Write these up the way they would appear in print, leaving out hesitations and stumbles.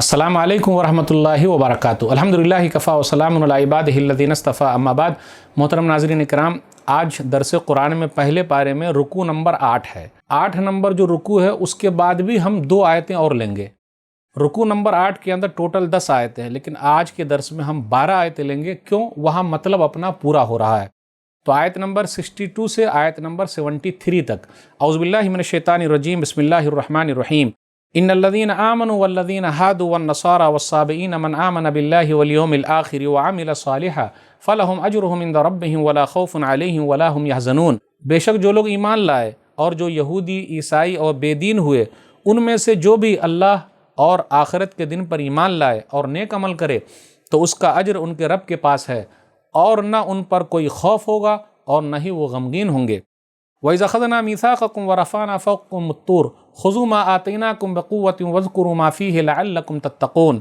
अस्सलामु अलैकुम वरहमतुल्लाहि वबरकातुहू। अल्हम्दुलिल्लाहि कफ़ा व सलामुन अला इबादिहिल्लज़ीना इस्तफ़ा, अम्मा बाद। मोहतरम नाज़रीन इकराम, आज दरस कुरान में पहले पारे में रुकू नंबर 8 है। 8 नंबर जो रुकू है उसके बाद भी हम 2 आयतें और लेंगे। रुकू नंबर 8 के अंदर टोटल 10 आयतें हैं, लेकिन आज के दर्स में हम 12 आयतें लेंगे। क्यों? वहाँ मतलब अपना पूरा हो रहा है। तो आयत नंबर 62 से आयत नंबर 73 तक। औज़ुबिल्लाहि मिनश्शैतानिर्रजीम, बिस्मिल्लाहिर्रहमानिर्रहीम। इन्नल्लज़ीना आमनु वल्लज़ीना हादू वन्नसारा वस्साबिईन मन आमन बिल्लाहि वल यौमिल आखिर व अमिल सालिहा फलहुम अजरुहुम इंद रब्बिहिम वला खौफुन अलैहिम वला हुम यहज़नून। बेशक जो लोग ईमान लाए और जो यहूदी, ईसाई और बेदीन हुए, उनमें से जो भी अल्लाह और आखिरत के दिन पर ईमान लाए और नेक अमल करे, तो उसका अजर उनके रब के पास है, और न उन पर कोई खौफ होगा और न ही वो गमगीन होंगे। वइज़ अख़ज़ना मीसाक़कुम व रफ़अना फ़ौक़कुमुत तूर ख़ुज़ू मा आतैनाकुम बिक़ुव्वतिन वज़्कुरू मा फ़ीहि लअल्लकुम तत्तक़ून।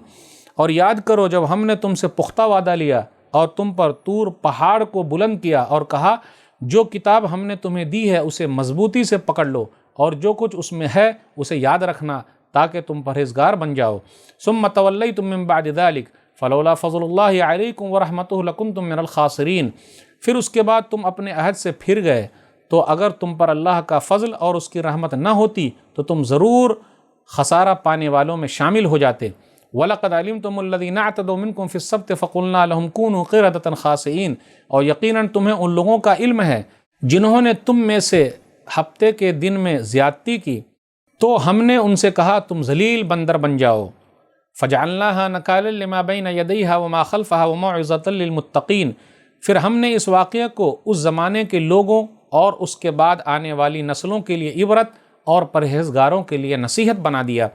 और याद करो जब हमने तुमसे पुख्ता वादा लिया और तुम पर तूर पहाड़ को बुलंद किया और कहा, जो किताब हमने तुम्हें दी है उसे मजबूती से पकड़ लो और जो कुछ उसमें है उसे याद रखना ताकि तुम परहेज़गार बन जाओ। सुम्म तवल्लैतुम मिन बअदि ज़ालिक फ़लौला फ़ज़्लुल्लाहि अलैकुम व रहमतुहु लकुन्तुम मिनल ख़ासिरीन। फिर उसके बाद तुम अपने अहद से फिर गए, तो अगर तुम पर अल्लाह का फ़ज़ल और उसकी रहमत न होती तो तुम ज़रूर खसारा पाने वालों में शामिल हो जाते। वलक़द अलिमतुमुल्लज़ीना अतदौ मिनकुम फ़िस्सब्ति फ़क़ुलना लहुम कूनू क़िरदतन ख़ासिईन। और यकीनन तुम्हें उन लोगों का इल्म है जिन्होंने तुम में से हफ्ते के दिन में ज़्यादती की, तो हमने उनसे कहा तुम ज़लील बंदर बन जाओ। फ़जअलनाहा नकालन लिमा बैन यदैहा व मा ख़ल्फ़हा व मौइज़तन लिलमुत्तक़ीन। फिर हमने इस वाक़ये को उस ज़माने के लोगों और उसके बाद आने वाली नस्लों के लिए इबरत और परहेज़गारों के लिए नसीहत बना दिया।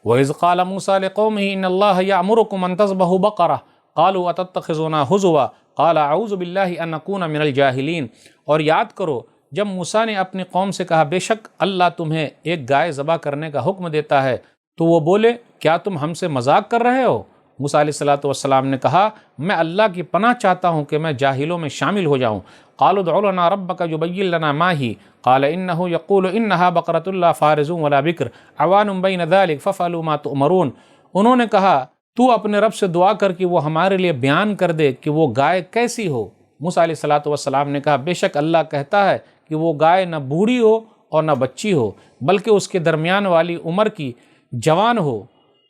वइज़ क़ाल मूसा लिक़ौमिही इन्नल्लाह यअमुरुकुम अन तज़बहू बक़रा क़ालू अतत्तख़िज़ुना हुज़ुवा क़ाल अऊज़ु बिल्लाहि अन अकूना मिनल जाहिलीन। और याद करो जब मूसा ने अपनी कौम से कहा, बेशक अल्लाह तुम्हें एक गाय ज़बह करने का हुक्म देता है, तो वो बोले, क्या तुम हमसे मजाक कर रहे हो? मूसा अलैहिस्सलातु वस्सलाम ने कहा, मैं अल्लाह की पनाह चाहता हूँ कि मैं जाहिलों में शामिल हो जाऊँ। क़ालू उदउ लना रब्बक युबय्यिन लना मा ही क़ाल इन्नहु यक़ूलु इन्नहा बक़रतुन ला फ़ारिज़ुन वला बिक्र अवानुम बैन ज़ालिक फ़फ़अलू मा तुअमरून। उन्होंने कहा, तू अपने रब से दुआ कर कि वो हमारे लिए बयान कर दे कि वो गाय कैसी हो। मूसा अलैहिस्सलातु वस्सलाम ने कहा, बेशक अल्लाह कहता है कि वो गाय न बूढ़ी हो और न बच्ची हो, बल्कि उसके दरमियान वाली उम्र की जवान हो।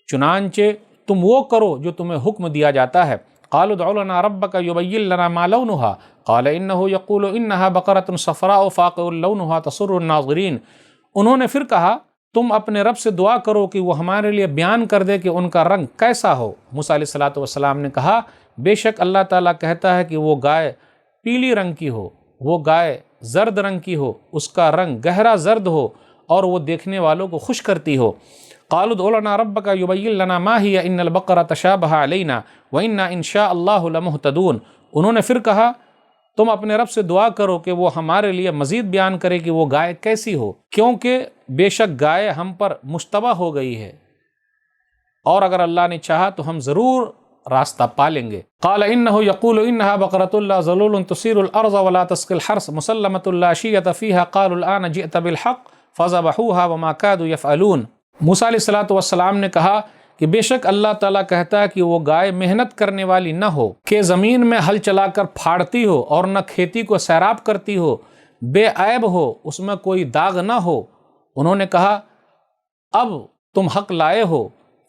चुनांचे तुम वो करो जो तुम्हें हुक्म दिया जाता है। क़ालू उदउ लना रब्बक युबय्यिन लना मा लौनुहा क़ाल इन्नहु यक़ूलु इन्नहा बक़रतुन सफ़राउ फ़ाक़िउन लौनुहा तसुर्रुन नाज़िरीन। उन्होंने फिर कहा, तुम अपने रब से दुआ करो कि वो हमारे लिए बयान कर दे कि उनका रंग कैसा हो। मूसा अलैहिस्सलातु वस्सलाम ने कहा, बेशक अल्लाह ताला कहता है कि वो गाय पीली रंग की हो, वो गाय जर्द रंग की हो, उसका रंग गहरा जर्द हो और वो देखने वालों को खुश करती हो। क़ालू उदउ लना रब्बक युबय्यिन लना मा हिय इन्नल बक़रा तशाबहा अलैना व इन्ना इंशाअल्लाहु लमुहतदून। उन्होंने फिर कहा, तुम अपने रब से दुआ करो कि वो हमारे लिए मज़ीद बयान करे कि वो गाय कैसी हो, क्योंकि बेशक गाय हम पर मुश्तबा हो गई है और अगर अल्लाह ने चाहा तो हम ज़रूर रास्ता पा लेंगे। क़ाल इन्नहु यक़ूलु इन्नहा बक़रतुन ला ज़लूलुन तुसीरुल अर्ज़ वला तस्क़िल हर्स मुसल्लमतुन ला शिय्यत फ़ीहा क़ालू अल-आन जिअत बिल हक़ फ़ज़बहूहा व मा कादू यफ़अलून। मूसा अलैहिस्सलातु वस्सलाम ने कहा कि बेशक अल्लाह ताला कहता है कि वो गाय मेहनत करने वाली न हो, कि ज़मीन में हल चलाकर फाड़ती हो और न खेती को सैराब करती हो, बेऐब हो, उसमें कोई दाग न हो। उन्होंने कहा, अब तुम हक़ लाए हो।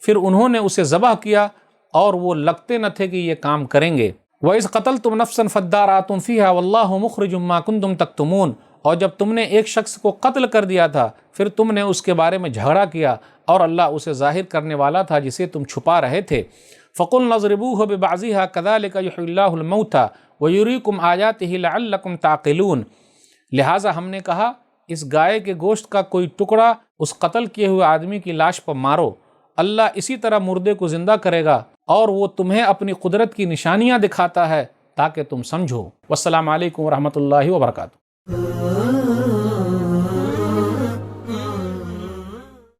फिर उन्होंने उसे ज़बह किया और वो लगते न थे कि ये काम करेंगे। वइज़ क़तलतुम नफ़्सन फ़द्दारअतुम फ़ीहा वल्लाहु मुख़रिजुम मा कुन्तुम तक्तुमून। और जब तुमने एक शख्स को कत्ल कर दिया था, फिर तुमने उसके बारे में झगड़ा किया और अल्लाह उसे ज़ाहिर करने वाला था जिसे तुम छुपा रहे थे। फ़क़ुल्ना इज़्रिबूहु बिबअज़िहा कज़ालिका युह्यिल्लाहुल मौता व युरीकुम आयातिही लअल्लकुम ताक़िलून। लिहाजा हमने कहा, इस गाय के गोश्त का कोई टुकड़ा उस कत्ल किए हुए आदमी की लाश पर मारो, अल्लाह इसी तरह मुर्दे को ज़िंदा करेगा और वो तुम्हें अपनी कुदरत की निशानियाँ दिखाता है ताकि तुम समझो। वस्सलामु अलैकुम व रहमतुल्लाहि व बरकातुहू।